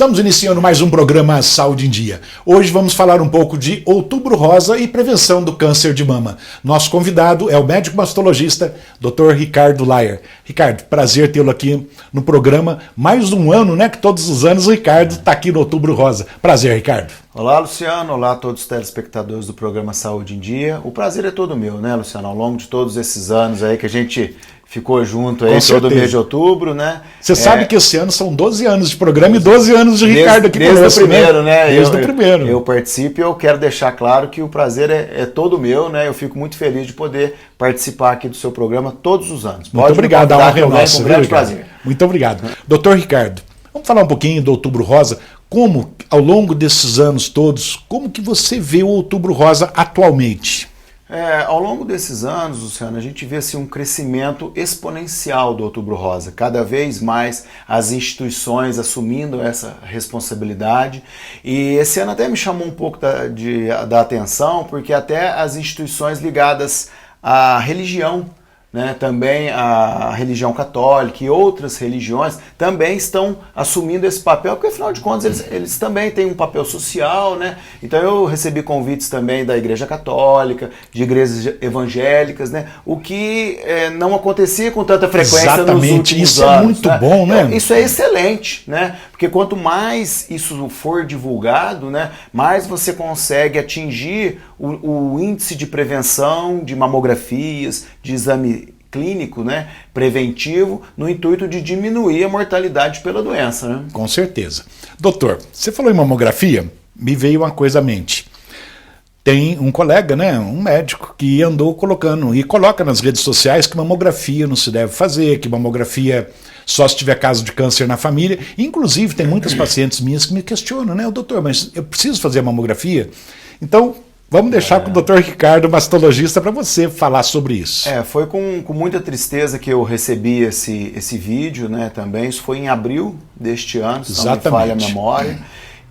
Estamos iniciando mais um programa Saúde em Dia. Hoje vamos falar um pouco de Outubro Rosa e prevenção do câncer de mama. Nosso convidado é o médico mastologista Dr. Ricardo Layer. Ricardo, prazer tê-lo aqui no programa. Mais um ano, né? Que todos os anos o Ricardo está aqui no Outubro Rosa. Prazer, Ricardo. Olá, Luciano. Olá a todos os telespectadores do programa Saúde em Dia. O prazer é todo meu, né, Luciano? Ao longo de todos esses anos aí que a gente ficou junto aí todo mês de outubro, né? Você sabe que esse ano são 12 anos de programa e 12 anos de Ricardo aqui conosco. Desde o primeiro, né? Desde o primeiro. Eu participo e eu quero deixar claro que o prazer é todo meu, né? Eu fico muito feliz de poder participar aqui do seu programa todos os anos. Muito obrigado, a honra é nossa, com grande prazer. Muito obrigado. Doutor Ricardo, vamos falar um pouquinho do Outubro Rosa. Como, ao longo desses anos todos, como que você vê o Outubro Rosa atualmente? Ao longo desses anos, Luciano, a gente vê assim, um crescimento exponencial do Outubro Rosa. Cada vez mais as instituições assumindo essa responsabilidade. E esse ano até me chamou um pouco da atenção, porque até as instituições ligadas à religião, né, também a religião católica e outras religiões também estão assumindo esse papel, porque afinal de contas eles também têm um papel social, né? Então eu recebi convites também da Igreja Católica, de igrejas evangélicas, né? O que não acontecia com tanta frequência nos últimos isso anos. É muito bom, né? Isso é excelente, né? Porque quanto mais isso for divulgado, né, mais você consegue atingir o índice de prevenção de mamografias, de exame clínico, né, preventivo, no intuito de diminuir a mortalidade pela doença, né? Com certeza. Doutor, você falou em mamografia, me veio uma coisa à mente. Tem um colega, né, um médico, que andou colocando e coloca nas redes sociais que mamografia não se deve fazer, que mamografia só se tiver caso de câncer na família. Inclusive, tem muitas pacientes minhas que me questionam, né, doutor, mas eu preciso fazer a mamografia? Então, vamos deixar com o Dr. Ricardo, mastologista, para você falar sobre isso. Foi com muita tristeza que eu recebi esse vídeo, né, também. Isso foi em abril deste ano, se não me falha a memória.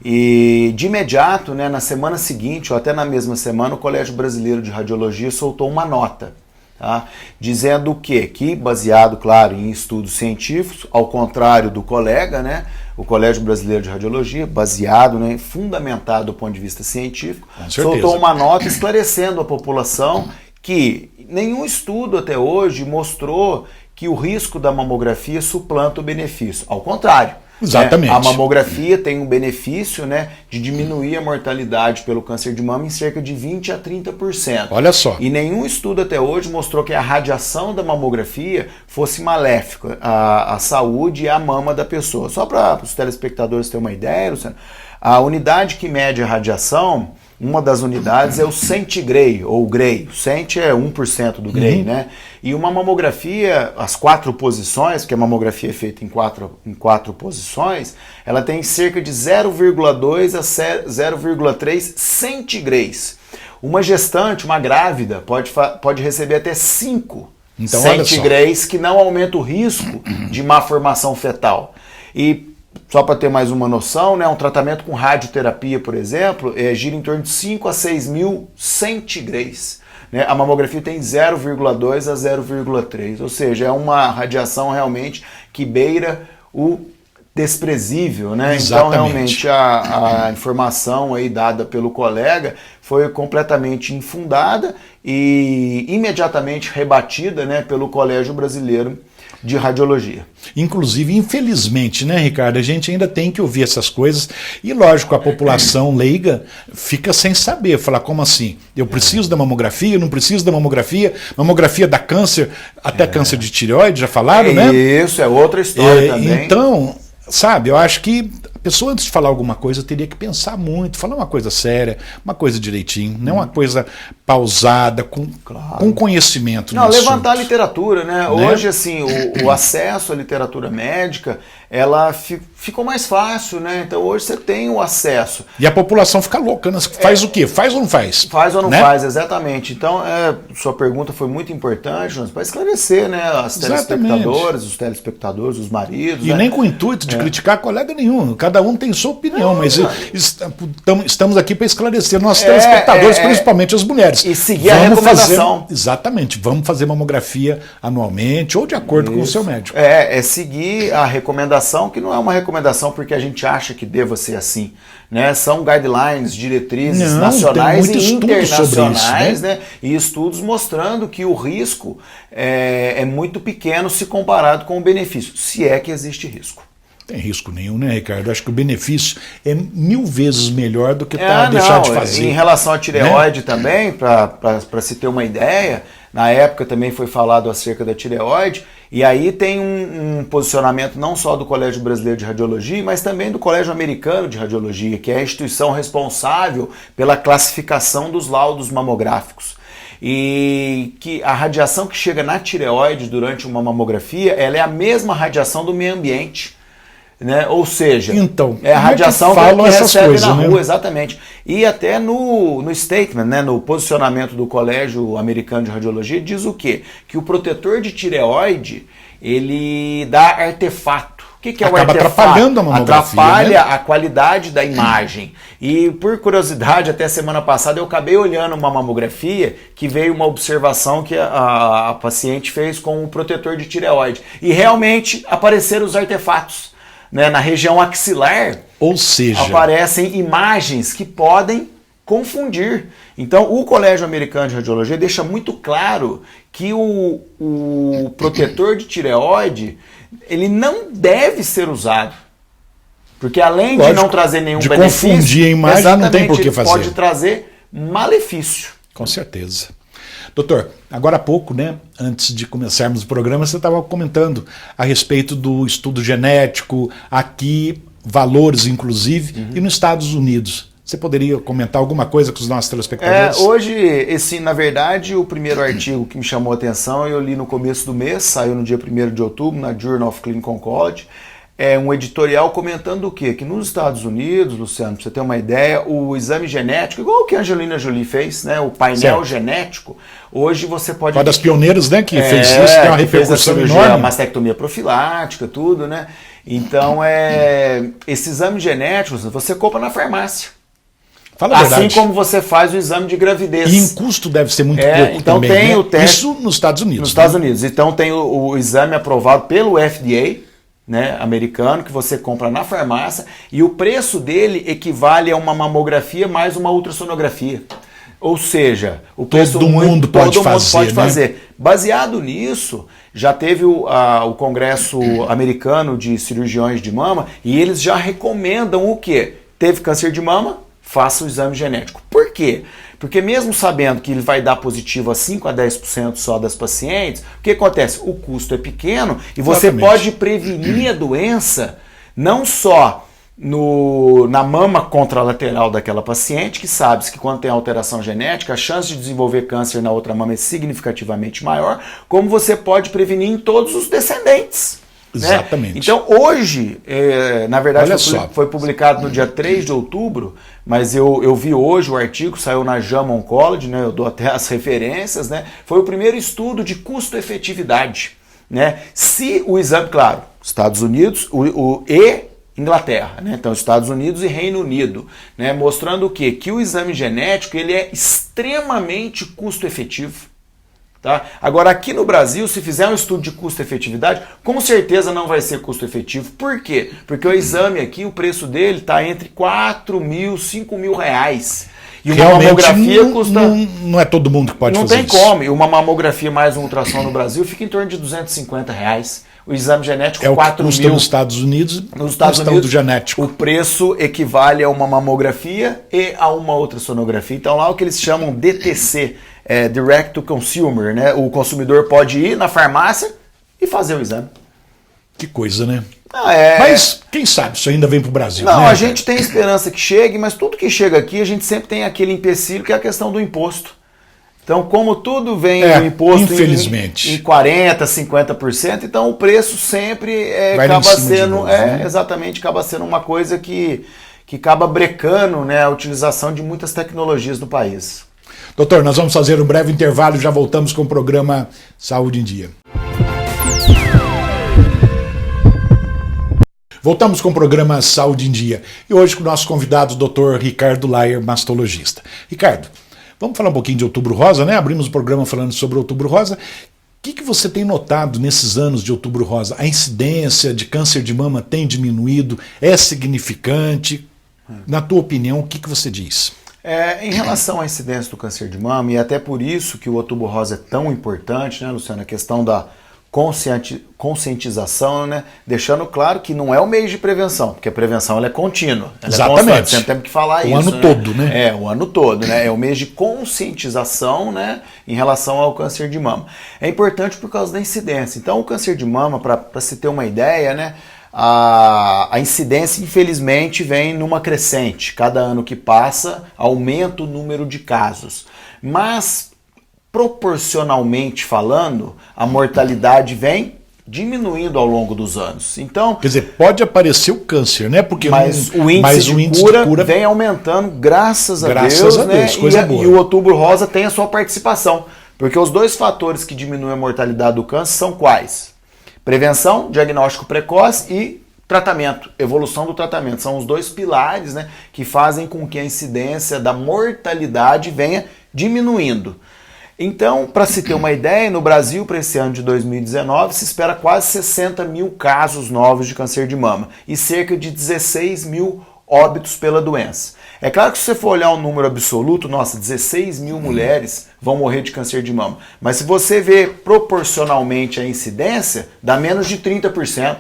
E de imediato, né, na semana seguinte, ou até na mesma semana, o Colégio Brasileiro de Radiologia soltou uma nota, tá, dizendo o quê? Que, baseado, claro, em estudos científicos, ao contrário do colega, né, o Colégio Brasileiro de Radiologia, baseado, né, fundamentado do ponto de vista científico, soltou uma nota esclarecendo à população que nenhum estudo até hoje mostrou que o risco da mamografia suplanta o benefício. Ao contrário. Exatamente. A mamografia tem um benefício, né, de diminuir a mortalidade pelo câncer de mama em cerca de 20% a 30%. Olha só. E nenhum estudo até hoje mostrou que a radiação da mamografia fosse maléfica à saúde e à mama da pessoa. Só para os telespectadores terem uma ideia, Luciano, a unidade que mede a radiação, uma das unidades é o centigrei, ou Gray. O cent é 1% do Gray, né? E uma mamografia, as 4 posições, porque a mamografia é feita em quatro posições, ela tem cerca de 0,2 a 0,3 centigrays. Uma gestante, uma grávida, pode receber até 5 centigrays, que não aumenta o risco de má formação fetal. E só para ter mais uma noção, né, um tratamento com radioterapia, por exemplo, gira em torno de 5 a 6 mil centigrays. Né? A mamografia tem 0,2 a 0,3, ou seja, é uma radiação realmente que beira o desprezível, né? Então, realmente, a informação aí dada pelo colega foi completamente infundada e imediatamente rebatida, né, pelo Colégio Brasileiro de Radiologia. Inclusive, infelizmente, né, Ricardo, a gente ainda tem que ouvir essas coisas e, lógico, a população leiga fica sem saber, falar como assim? Eu preciso da mamografia, não preciso da mamografia? Mamografia dá câncer, até câncer de tireoide, já falaram, né? Isso, é outra história também. Então, sabe, eu acho que a pessoa, antes de falar alguma coisa, teria que pensar muito, falar uma coisa séria, uma coisa direitinho, não uma coisa pausada, com conhecimento. Não, levantar a literatura, né? Hoje, assim, o acesso à literatura médica, ela ficou mais fácil, né? Então hoje você tem o acesso. E a população fica louca, né? Faz o quê? Faz ou não faz? Faz ou não faz, exatamente. Então, sua pergunta foi muito importante, para esclarecer, né, as telespectadoras, os telespectadores, os maridos. E nem com o intuito de criticar colega nenhum. Cada um tem sua opinião, mas estamos aqui para esclarecer nossos telespectadores, principalmente as mulheres. mas e seguir a recomendação. Exatamente, vamos fazer mamografia anualmente ou de acordo com o seu médico. É seguir a recomendação, que não é uma recomendação porque a gente acha que deva ser assim, né? São guidelines, diretrizes nacionais e internacionais, isso, né? E estudos mostrando que o risco é muito pequeno se comparado com o benefício, se é que existe risco. Tem risco nenhum, né, Ricardo? Acho que o benefício é 1000 vezes melhor do que deixar de fazer. Em relação à tireoide também, para se ter uma ideia, na época também foi falado acerca da tireoide, e aí tem um posicionamento não só do Colégio Brasileiro de Radiologia, mas também do Colégio Americano de Radiologia, que é a instituição responsável pela classificação dos laudos mamográficos. E que a radiação que chega na tireoide durante uma mamografia, ela é a mesma radiação do meio ambiente. Né? Ou seja, então, é a radiação que recebe coisas, na rua, né? Exatamente. E até no statement, né, no posicionamento do Colégio Americano de Radiologia, diz o quê? Que o protetor de tireoide, ele dá artefato. O que é o artefato? Atrapalhando a mamografia, atrapalha, né? a qualidade da imagem. E por curiosidade, até semana passada eu acabei olhando uma mamografia que veio uma observação que a paciente fez com o protetor de tireoide. E realmente apareceram os artefatos. Né, na região axilar, ou seja, aparecem imagens que podem confundir. Então, o Colégio Americano de Radiologia deixa muito claro que o protetor de tireoide, ele não deve ser usado. Porque além de não trazer nenhum benefício, confundir a imagem, não tem por que fazer. Pode trazer malefício. Com certeza. Doutor, agora há pouco, né, antes de começarmos o programa, você estava comentando a respeito do estudo genético, aqui, valores inclusive, e nos Estados Unidos. Você poderia comentar alguma coisa com os nossos telespectadores? Hoje, na verdade, o primeiro artigo que me chamou a atenção, eu li no começo do mês, saiu no dia 1º de outubro, na Journal of Clinical Oncology, é um editorial comentando o quê? Que nos Estados Unidos, Luciano, para você ter uma ideia, o exame genético, igual o que a Angelina Jolie fez, né? O painel genético, hoje você pode... Uma das pioneiras, né, que fez isso, tem uma repercussão enorme. A mastectomia profilática, tudo, né? Então, esse exame genético você compra na farmácia. Fala a verdade. Assim como você faz o exame de gravidez. E em custo deve ser muito pouco então também, tem né? o teste, isso nos Estados Unidos. Nos Estados Unidos. Então tem o exame aprovado pelo FDA, né, americano, que você compra na farmácia, e o preço dele equivale a uma mamografia mais uma ultrassonografia. Ou seja, o preço todo mundo pode fazer. Né? Baseado nisso, já teve o Congresso Americano de Cirurgiões de Mama, e eles já recomendam o quê? Teve câncer de mama? Faça o exame genético. Por quê? Porque mesmo sabendo que ele vai dar positivo a 5 a 10% só das pacientes, o que acontece? O custo é pequeno e você pode prevenir a doença não só na mama contralateral daquela paciente, que sabe que quando tem alteração genética, a chance de desenvolver câncer na outra mama é significativamente maior, como você pode prevenir em todos os descendentes. Exatamente. Né? Então hoje, na verdade foi publicado no dia 3 de outubro, mas eu vi hoje o artigo, saiu na JAMA Oncology, né? Eu dou até as referências, né? Foi o primeiro estudo de custo-efetividade. Né? Se o exame, claro, Estados Unidos e Inglaterra, né? Então Estados Unidos e Reino Unido, né? Mostrando o quê? Que o exame genético ele é extremamente custo-efetivo. Tá? Agora, aqui no Brasil, se fizer um estudo de custo-efetividade, com certeza não vai ser custo-efetivo. Por quê? Porque o exame aqui, o preço dele está entre 4 mil, 5 mil reais. E uma mamografia custa... Não é todo mundo que pode fazer isso. Não tem como. E uma mamografia mais um ultrassom no Brasil fica em torno de 250 reais. O exame genético, 4 mil. Nos Estados Unidos, nos Estados Unidos, do genético. O preço equivale a uma mamografia e a uma ultrassonografia. Então, lá o que eles chamam DTC, Direct to Consumer, né? O consumidor pode ir na farmácia e fazer o exame. Que coisa, né? Mas quem sabe isso ainda vem para o Brasil. Não, né? A gente tem esperança que chegue, mas tudo que chega aqui, a gente sempre tem aquele empecilho que é a questão do imposto. Então, como tudo vem do imposto infelizmente. em 40%, 50%, então o preço sempre acaba sendo, novo, né? Exatamente, acaba sendo uma coisa que acaba brecando, né, a utilização de muitas tecnologias do país. Doutor, nós vamos fazer um breve intervalo e já voltamos com o programa Saúde em Dia. Voltamos com o programa Saúde em Dia. E hoje com o nosso convidado, o Dr. Ricardo Layer, mastologista. Ricardo, Vamos falar um pouquinho de Outubro Rosa, né? Abrimos o programa falando sobre Outubro Rosa. O que você tem notado nesses anos de Outubro Rosa? A incidência de câncer de mama tem diminuído? É significante? Na tua opinião, o que você diz? Em relação à incidência do câncer de mama, e até por isso que o Outubro Rosa é tão importante, né, Luciano? A questão da conscientização, né? Deixando claro que não é o mês de prevenção, porque a prevenção ela é contínua. Ela Exatamente. É constante, sempre temos que falar isso. O ano todo, né? O ano todo, né? É o mês de conscientização, né? Em relação ao câncer de mama. É importante por causa da incidência. Então, o câncer de mama, para se ter uma ideia, né? A incidência, infelizmente, vem numa crescente. Cada ano que passa, aumenta o número de casos. Mas, proporcionalmente falando, a mortalidade vem diminuindo ao longo dos anos. Então, quer dizer, pode aparecer o câncer, né? Porque o índice de cura vem aumentando, graças a Deus, né? Coisa boa. E o Outubro Rosa tem a sua participação. Porque os dois fatores que diminuem a mortalidade do câncer são quais? Prevenção, diagnóstico precoce e tratamento, evolução do tratamento. São os dois pilares, né, que fazem com que a incidência da mortalidade venha diminuindo. Então, para se ter uma ideia, no Brasil, para esse ano de 2019, se espera quase 60 mil casos novos de câncer de mama e cerca de 16 mil óbitos pela doença. É claro que se você for olhar o número absoluto, nossa, 16 mil mulheres vão morrer de câncer de mama. Mas se você ver proporcionalmente a incidência, dá menos de 30%.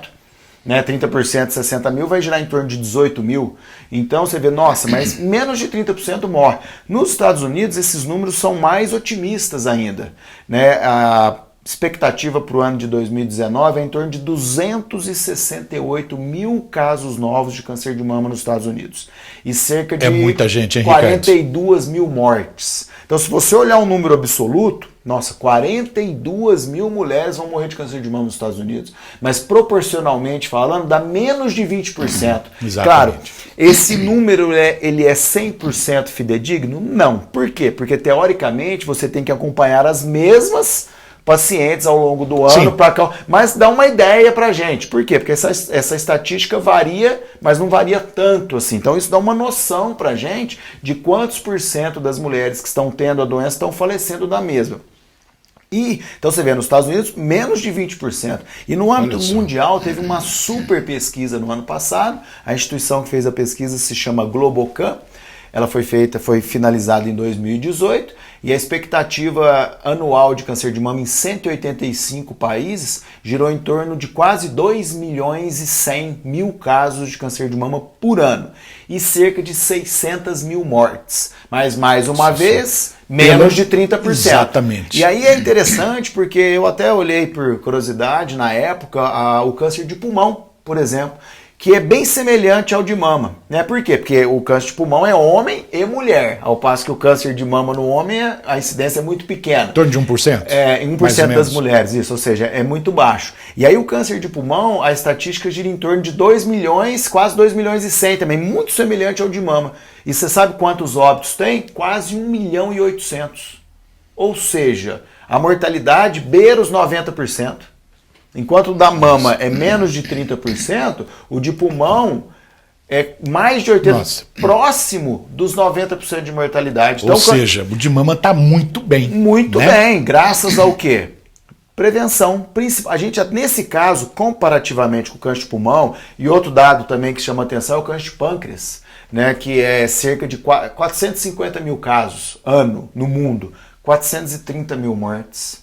Né? 30% de 60 mil vai girar em torno de 18 mil. Então você vê, nossa, mas menos de 30% morre. Nos Estados Unidos, esses números são mais otimistas ainda. Né? A expectativa para o ano de 2019 é em torno de 268 mil casos novos de câncer de mama nos Estados Unidos. E cerca de muita gente, hein, 42 mil mortes. Então, se você olhar o número absoluto, nossa, 42 mil mulheres vão morrer de câncer de mama nos Estados Unidos. Mas, proporcionalmente falando, dá menos de 20%. Exatamente. Claro, esse número ele é 100% fidedigno? Não. Por quê? Porque, teoricamente, você tem que acompanhar as mesmas pacientes ao longo do ano, mas dá uma ideia pra gente. Por quê? Porque essa estatística varia, mas não varia tanto assim. Então isso dá uma noção pra gente de quantos % das mulheres que estão tendo a doença estão falecendo da mesma. E, então você vê, nos Estados Unidos, menos de 20%. E no âmbito mundial, teve uma super pesquisa no ano passado. A instituição que fez a pesquisa se chama Globocan. Ela foi finalizada em 2018 e a expectativa anual de câncer de mama em 185 países girou em torno de quase 2 milhões e 100 mil casos de câncer de mama por ano e cerca de 600 mil mortes. Mas, mais uma vez, menos de 30%. Exatamente. E aí é interessante porque eu até olhei por curiosidade na época o câncer de pulmão, por exemplo, que é bem semelhante ao de mama. Né? Por quê? Porque o câncer de pulmão é homem e mulher, ao passo que o câncer de mama no homem, a incidência é muito pequena. Em torno de 1%? Em 1% das mulheres, isso, ou seja, é muito baixo. E aí o câncer de pulmão, a estatística gira em torno de 2 milhões, quase 2 milhões e 100 também, muito semelhante ao de mama. E você sabe quantos óbitos tem? Quase 1 milhão e 800. Ou seja, a mortalidade beira os 90%. Enquanto o da mama é menos de 30%, o de pulmão é mais de 80%, próximo dos 90% de mortalidade. Ou seja, o de mama está muito bem. Muito bem, graças ao quê? Prevenção. A gente, nesse caso, comparativamente com o câncer de pulmão, e outro dado também que chama atenção é o câncer de pâncreas, né, que é cerca de 450 mil casos ano no mundo, 430 mil mortes.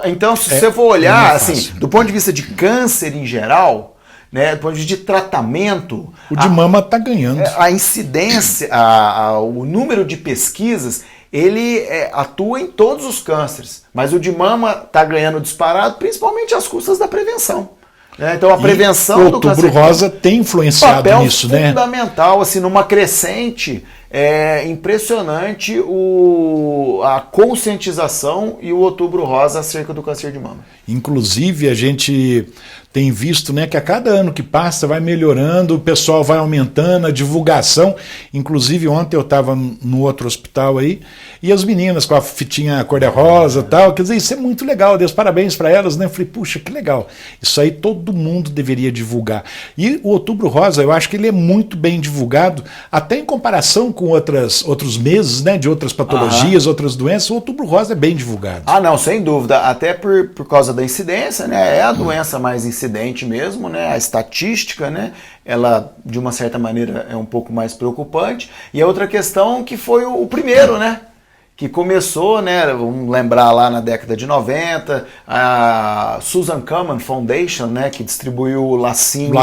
Então, se você for olhar, assim, do ponto de vista de câncer em geral, né, do ponto de vista de tratamento, o de mama está ganhando. A incidência, o número de pesquisas, ele atua em todos os cânceres, mas o de mama está ganhando disparado, principalmente às custas da prevenção. Então a prevenção do câncer de mama, Outubro Rosa tem influenciado nisso, né? Fundamental, assim, numa crescente, é impressionante a conscientização e o Outubro Rosa acerca do câncer de mama. Inclusive a gente tem visto, né, que a cada ano que passa vai melhorando, o pessoal vai aumentando, a divulgação. Inclusive ontem eu estava no outro hospital aí, e as meninas com a fitinha cor-de-rosa e tal, quer dizer, isso é muito legal, Deus, parabéns para elas, né? Eu falei, puxa, que legal. Isso aí todo mundo deveria divulgar. E o Outubro Rosa, eu acho que ele é muito bem divulgado, até em comparação com outros meses, né, de outras patologias, outras doenças, o Outubro Rosa é bem divulgado. Ah, não, sem dúvida. Até por causa da incidência, né? É a doença mais incidente mesmo, né? A estatística, né? Ela, de uma certa maneira, é um pouco mais preocupante. E a outra questão que foi o primeiro, né? Que começou, né, vamos lembrar lá na década de 90, a Susan Komen Foundation, né, que distribuiu o lacinho,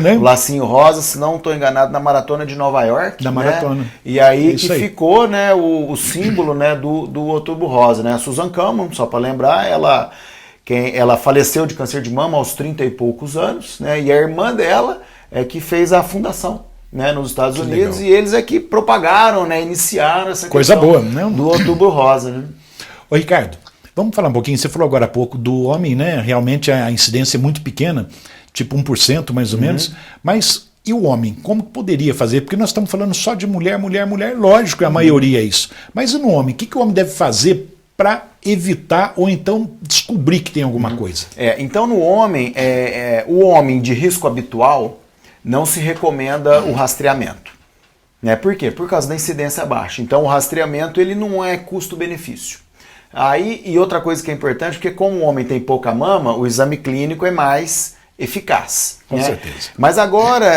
né? O lacinho rosa, se não estou enganado, na Maratona de Nova York. Na né? maratona. E aí que ficou, né, o símbolo, né, do Outubro Rosa. Né? A Susan Komen, só para lembrar, ela faleceu de câncer de mama aos 30 e poucos anos, né, e a irmã dela é que fez a fundação, né, nos Estados Unidos, legal. E eles é que propagaram, né, iniciaram essa coisa boa, né? Do Outubro Rosa. Né? Ô Ricardo, vamos falar um pouquinho, você falou agora há pouco do homem, né? Realmente a incidência é muito pequena, tipo 1% mais ou menos, mas e o homem? Como poderia fazer? Porque nós estamos falando só de mulher, lógico que a maioria é isso, mas e no homem? O que o homem deve fazer para evitar ou então descobrir que tem alguma coisa? Então no homem, o homem de risco habitual, não se recomenda o rastreamento. Né? Por quê? Por causa da incidência baixa. Então o rastreamento ele não é custo-benefício. E outra coisa que é importante, porque como o homem tem pouca mama, o exame clínico é mais eficaz. Com certeza. Mas agora,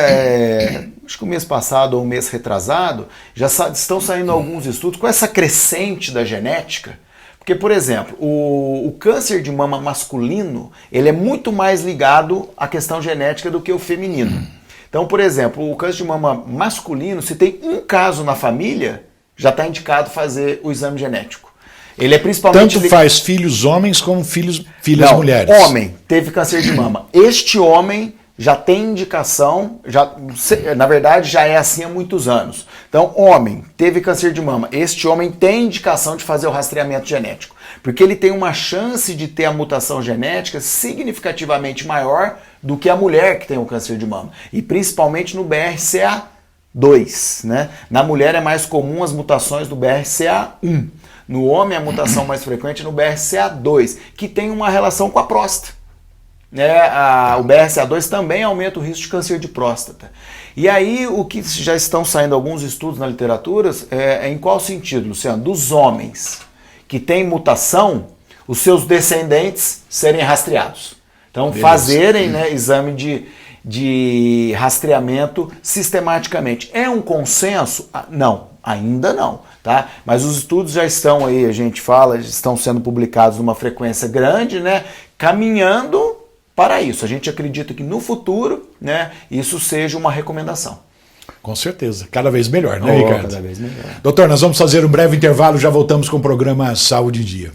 acho que o mês passado ou o mês retrasado, já estão saindo alguns estudos com essa crescente da genética. Porque, por exemplo, o câncer de mama masculino, ele é muito mais ligado à questão genética do que o feminino. Então, por exemplo, o câncer de mama masculino, se tem um caso na família, já está indicado fazer o exame genético. Ele é principalmente... Tanto faz filhos homens como filhas mulheres. Homem teve câncer de mama. Este homem já tem indicação, na verdade já é assim há muitos anos. Então, homem teve câncer de mama. Este homem tem indicação de fazer o rastreamento genético. Porque ele tem uma chance de ter a mutação genética significativamente maior do que a mulher que tem o câncer de mama. E principalmente no BRCA2. Né? Na mulher é mais comum as mutações do BRCA1. No homem a mutação mais frequente é no BRCA2, que tem uma relação com a próstata. O BRCA2 também aumenta o risco de câncer de próstata. E aí o que já estão saindo alguns estudos na literatura é em qual sentido, Luciano? Dos homens que têm mutação, os seus descendentes serem rastreados. Então fazerem exame de rastreamento sistematicamente. É um consenso? Não, ainda não. Tá? Mas os estudos já estão aí, a gente fala, estão sendo publicados numa frequência grande, né? Caminhando para isso. A gente acredita que no futuro, né, isso seja uma recomendação. Com certeza. Cada vez melhor, né, Ricardo? Cada vez melhor. Doutor, nós vamos fazer um breve intervalo, já voltamos com o programa Saúde em Dia.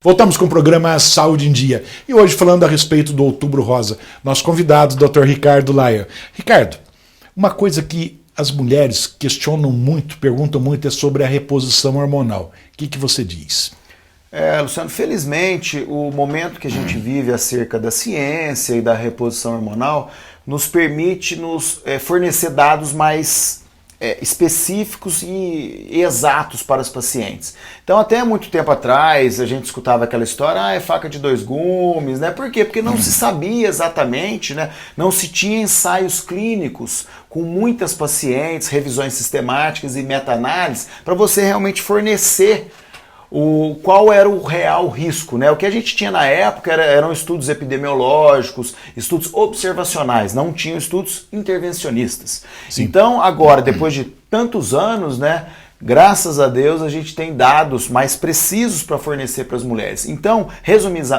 Voltamos com o programa Saúde em Dia. E hoje falando a respeito do Outubro Rosa. Nosso convidado, Dr. Ricardo Laier. Ricardo, uma coisa que as mulheres questionam muito, perguntam muito, é sobre a reposição hormonal. O que você diz? Luciano, felizmente o momento que a gente vive acerca da ciência e da reposição hormonal nos permite fornecer dados mais específicos e exatos para os pacientes. Então, até muito tempo atrás, a gente escutava aquela história, é faca de dois gumes, né? Por quê? Porque não se sabia exatamente, né? Não se tinha ensaios clínicos com muitas pacientes, revisões sistemáticas e meta-análises para você realmente fornecer qual era o real risco, né? O que a gente tinha na época eram estudos epidemiológicos, estudos observacionais, não tinham estudos intervencionistas. Sim. Então, agora, depois de tantos anos, né, graças a Deus, a gente tem dados mais precisos para fornecer para as mulheres. Então,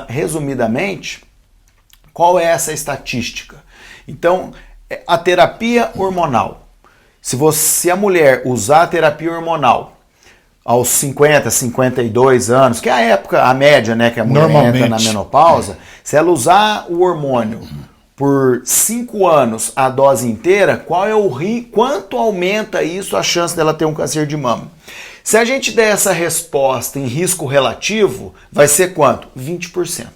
resumidamente, qual é essa estatística? Então, a terapia hormonal. Se a mulher usar a terapia hormonal aos 50, 52 anos, que é a época, a média, né, que a mulher entra na menopausa, se ela usar o hormônio por 5 anos a dose inteira, quanto aumenta isso a chance dela ter um câncer de mama? Se a gente der essa resposta em risco relativo, vai ser quanto? 20%.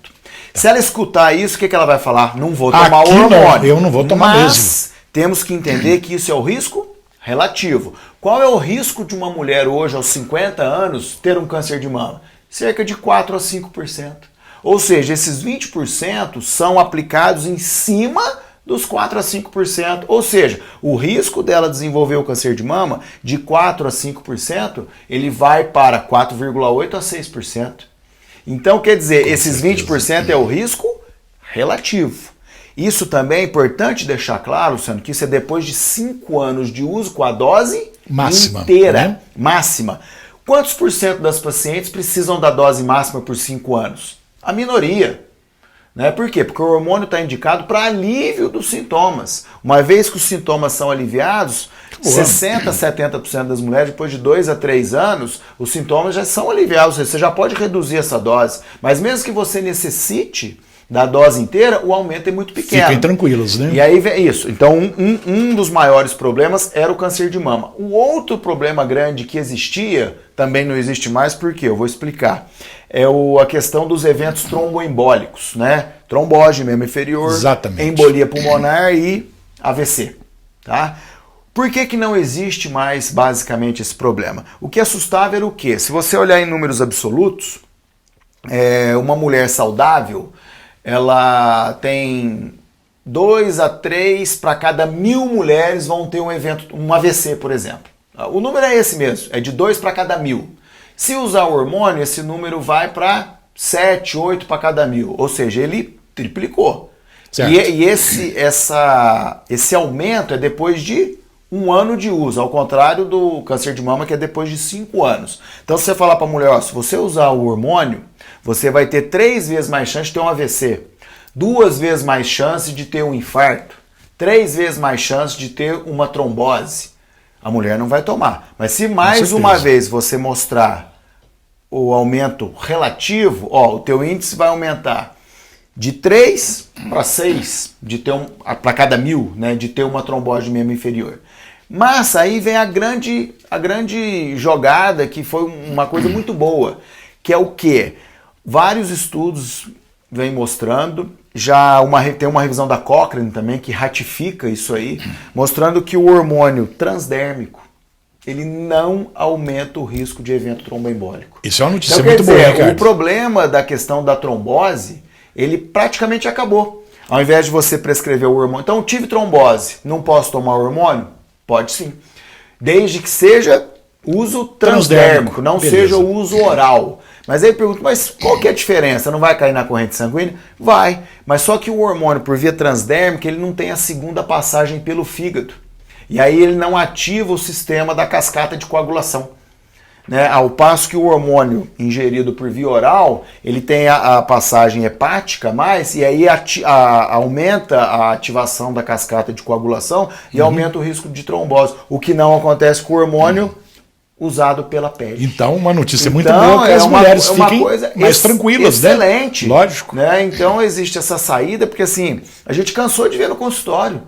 Se ela escutar isso, o que ela vai falar? Não vou tomar o hormônio. Eu não vou tomar mesmo. Mas temos que entender que isso é o risco relativo. Qual é o risco de uma mulher hoje, aos 50 anos, ter um câncer de mama? Cerca de 4 a 5%. Ou seja, esses 20% são aplicados em cima dos 4 a 5%. Ou seja, o risco dela desenvolver o câncer de mama, de 4 a 5%, ele vai para 4,8 a 6%. Então, quer dizer, esses 20% é o risco relativo. Isso também é importante deixar claro, Luciano, que isso é depois de 5 anos de uso com a dose máxima, inteira, né? máxima. Quantos por cento das pacientes precisam da dose máxima por 5 anos? A minoria. Né? Por quê? Porque o hormônio está indicado para alívio dos sintomas. Uma vez que os sintomas são aliviados, 60% a 70% das mulheres, depois de 2 a 3 anos, os sintomas já são aliviados. Você já pode reduzir essa dose. Mas mesmo que você necessite da dose inteira, o aumento é muito pequeno. Fiquem tranquilos, né? E aí vem isso. Então, um dos maiores problemas era o câncer de mama. O outro problema grande que existia, também não existe mais, por quê? Eu vou explicar. É a questão dos eventos tromboembólicos, né? Trombose, membro inferior, exatamente, embolia pulmonar e AVC, tá? Por que não existe mais, basicamente, esse problema? O que assustava era o quê? Se você olhar em números absolutos, uma mulher saudável, ela tem 2 a 3 para cada 1.000 mulheres vão ter um AVC, por exemplo. O número é esse mesmo, é de 2 para cada 1.000. Se usar o hormônio, esse número vai para 7, 8 para cada 1.000, ou seja, ele triplicou. E esse aumento é depois de 1 ano de uso, ao contrário do câncer de mama, que é depois de 5 anos. Então, se você falar para a mulher, se você usar o hormônio, você vai ter 3 vezes mais chance de ter um AVC, 2 vezes mais chance de ter um infarto, 3 vezes mais chance de ter uma trombose. A mulher não vai tomar. Mas se mais uma vez você mostrar o aumento relativo, o teu índice vai aumentar de 3 para 6 para cada 1.000, né, de ter uma trombose de membro inferior. Mas aí vem a grande jogada, que foi uma coisa muito boa, que é o quê? Vários estudos vêm mostrando, tem uma revisão da Cochrane também que ratifica isso aí, mostrando que o hormônio transdérmico, ele não aumenta o risco de evento tromboembólico. Isso é uma notícia então, muito boa, Ricardo. O problema da questão da trombose, ele praticamente acabou. Ao invés de você prescrever o hormônio, então tive trombose, não posso tomar o hormônio? Pode sim. Desde que seja uso transdérmico, não seja o uso oral. Mas aí eu pergunto, mas qual que é a diferença? Não vai cair na corrente sanguínea? Vai. Mas só que o hormônio, por via transdérmica, ele não tem a segunda passagem pelo fígado. E aí ele não ativa o sistema da cascata de coagulação. Né? Ao passo que o hormônio ingerido por via oral, ele tem a passagem hepática e aí aumenta a ativação da cascata de coagulação e aumenta o risco de trombose. O que não acontece com o hormônio usado pela pele. Então, uma notícia muito boa que as mulheres fiquem mais tranquilas, excelente, né? Excelente. Lógico. Né? Então, existe essa saída, porque assim, a gente cansou de ver no consultório.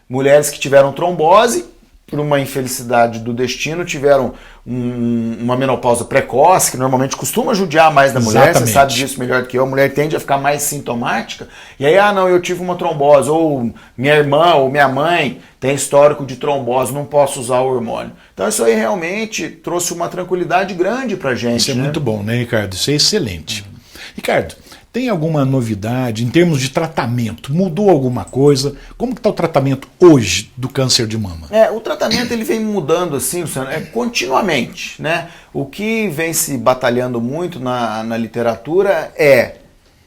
Mulheres que tiveram trombose, por uma infelicidade do destino, tiveram uma menopausa precoce, que normalmente costuma judiar mais da mulher, Exatamente. Você sabe disso melhor do que eu, a mulher tende a ficar mais sintomática, e aí, eu tive uma trombose, ou minha irmã ou minha mãe tem histórico de trombose, não posso usar o hormônio. Então isso aí realmente trouxe uma tranquilidade grande pra gente. Isso é muito bom, né, Ricardo? Isso é excelente. Ricardo, tem alguma novidade em termos de tratamento? Mudou alguma coisa? Como que está o tratamento hoje do câncer de mama? O tratamento ele vem mudando assim, Luciano, continuamente, né? O que vem se batalhando muito na literatura é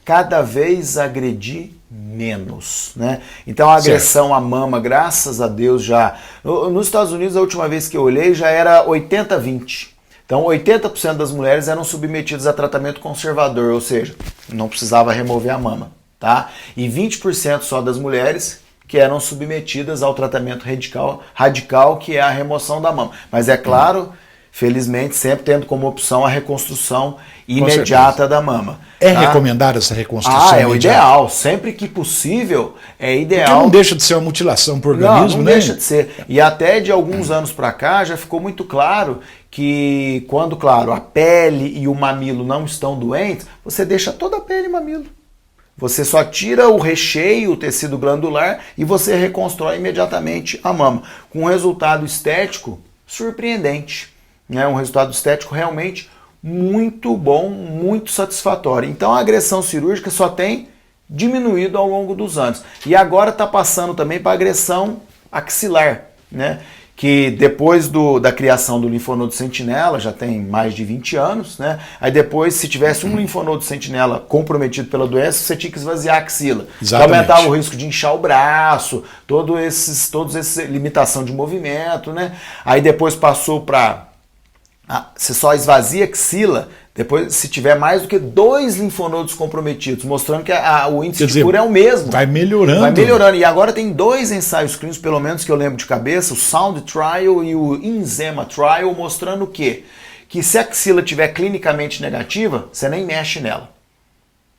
cada vez agredir menos, né? Então a agressão à mama, graças a Deus já... Nos Estados Unidos, a última vez que eu olhei, já era 80-20. Então, 80% das mulheres eram submetidas a tratamento conservador, ou seja, não precisava remover a mama, tá? E 20% só das mulheres que eram submetidas ao tratamento radical, que é a remoção da mama. Mas é claro, felizmente, sempre tendo como opção a reconstrução imediata da mama. É recomendada essa reconstrução imediata? É o ideal. Sempre que possível, é ideal. Porque não deixa de ser uma mutilação por organismo, não deixa de ser. E até de alguns anos para cá já ficou muito claro que quando, claro, a pele e o mamilo não estão doentes, você deixa toda a pele e mamilo. Você só tira o recheio, o tecido glandular e você reconstrói imediatamente a mama. Com um resultado estético surpreendente. Né? Um resultado estético realmente muito bom, muito satisfatório. Então a agressão cirúrgica só tem diminuído ao longo dos anos. E agora está passando também para agressão axilar, né? Que depois da criação do linfonodo sentinela, já tem mais de 20 anos, né? Aí depois, se tivesse um linfonodo sentinela comprometido pela doença, você tinha que esvaziar a axila. Exatamente. Aumentava o risco de inchar o braço, todos esses limitação de movimento, né? Aí depois passou para você só esvazia a axila depois se tiver mais do que 2 linfonodos comprometidos, mostrando que o índice de cura é o mesmo. Vai melhorando. Vai melhorando. E agora tem 2 ensaios clínicos, pelo menos que eu lembro de cabeça, o Sound Trial e o Enzema Trial, mostrando o quê? Que se a axila estiver clinicamente negativa, você nem mexe nela.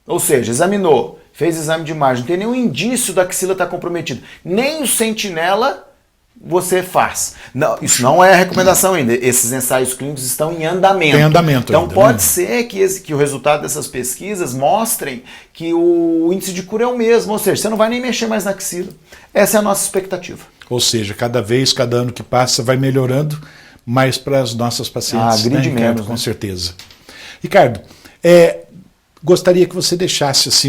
Ou seja, examinou, fez exame de imagem, não tem nenhum indício da axila estar comprometida. Nem o sentinela você faz. Não, isso não é a recomendação ainda. Esses ensaios clínicos estão em andamento. Tem andamento então ainda, pode né? ser que o resultado dessas pesquisas mostrem que o índice de cura é o mesmo, ou seja, você não vai nem mexer mais na axila. Essa é a nossa expectativa. Ou seja, cada ano que passa vai melhorando mais para as nossas pacientes. Grande né, Ricardo? menos, Com né? certeza. Ricardo, gostaria que você deixasse assim,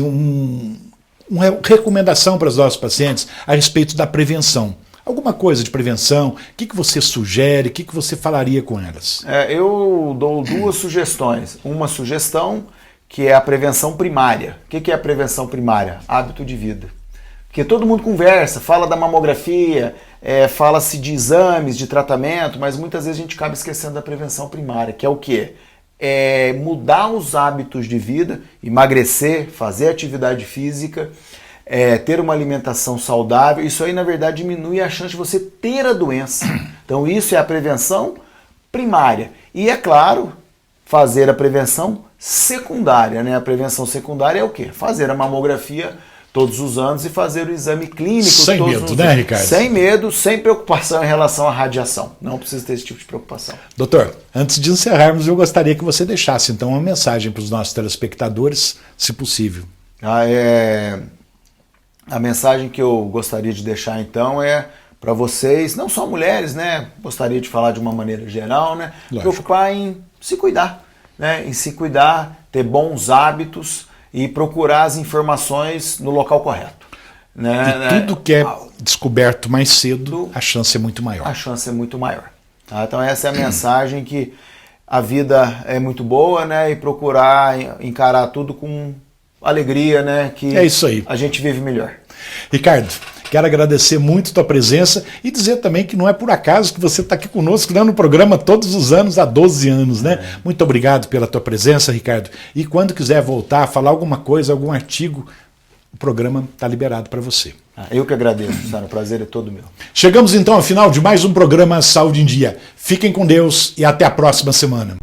uma recomendação para os nossos pacientes a respeito da prevenção. Alguma coisa de prevenção, o que você sugere, o que você falaria com elas? Eu dou 2 sugestões. Uma sugestão que é a prevenção primária. O que é a prevenção primária? Hábito de vida. Porque todo mundo conversa, fala da mamografia, fala-se de exames, de tratamento, mas muitas vezes a gente acaba esquecendo da prevenção primária, que é o quê? Mudar os hábitos de vida, emagrecer, fazer atividade física, ter uma alimentação saudável. Isso aí, na verdade, diminui a chance de você ter a doença. Então, isso é a prevenção primária. E, é claro, fazer a prevenção secundária, né? A prevenção secundária é o quê? Fazer a mamografia todos os anos e fazer o exame clínico sem todos medo, os né, anos. Ricardo? Sem medo, sem preocupação em relação à radiação. Não precisa ter esse tipo de preocupação. Doutor, antes de encerrarmos, eu gostaria que você deixasse, então, uma mensagem para os nossos telespectadores, se possível. A mensagem que eu gostaria de deixar, então, é para vocês, não só mulheres, né? Gostaria de falar de uma maneira geral, né? Lógico. Preocupar em se cuidar, né? Em se cuidar, ter bons hábitos e procurar as informações no local correto. Né? E tudo que é descoberto mais cedo, a chance é muito maior. A chance é muito maior. Tá? Então essa é a mensagem, que a vida é muito boa, né? E procurar encarar tudo com alegria, né? Que é isso aí. A gente vive melhor. Ricardo, quero agradecer muito a tua presença e dizer também que não é por acaso que você está aqui conosco, né, no programa todos os anos, há 12 anos, né? Muito obrigado pela tua presença, Ricardo. E quando quiser voltar, falar alguma coisa, algum artigo, o programa está liberado para você. Eu que agradeço, Sara. O prazer é todo meu. Chegamos então ao final de mais um programa Saúde em Dia. Fiquem com Deus e até a próxima semana.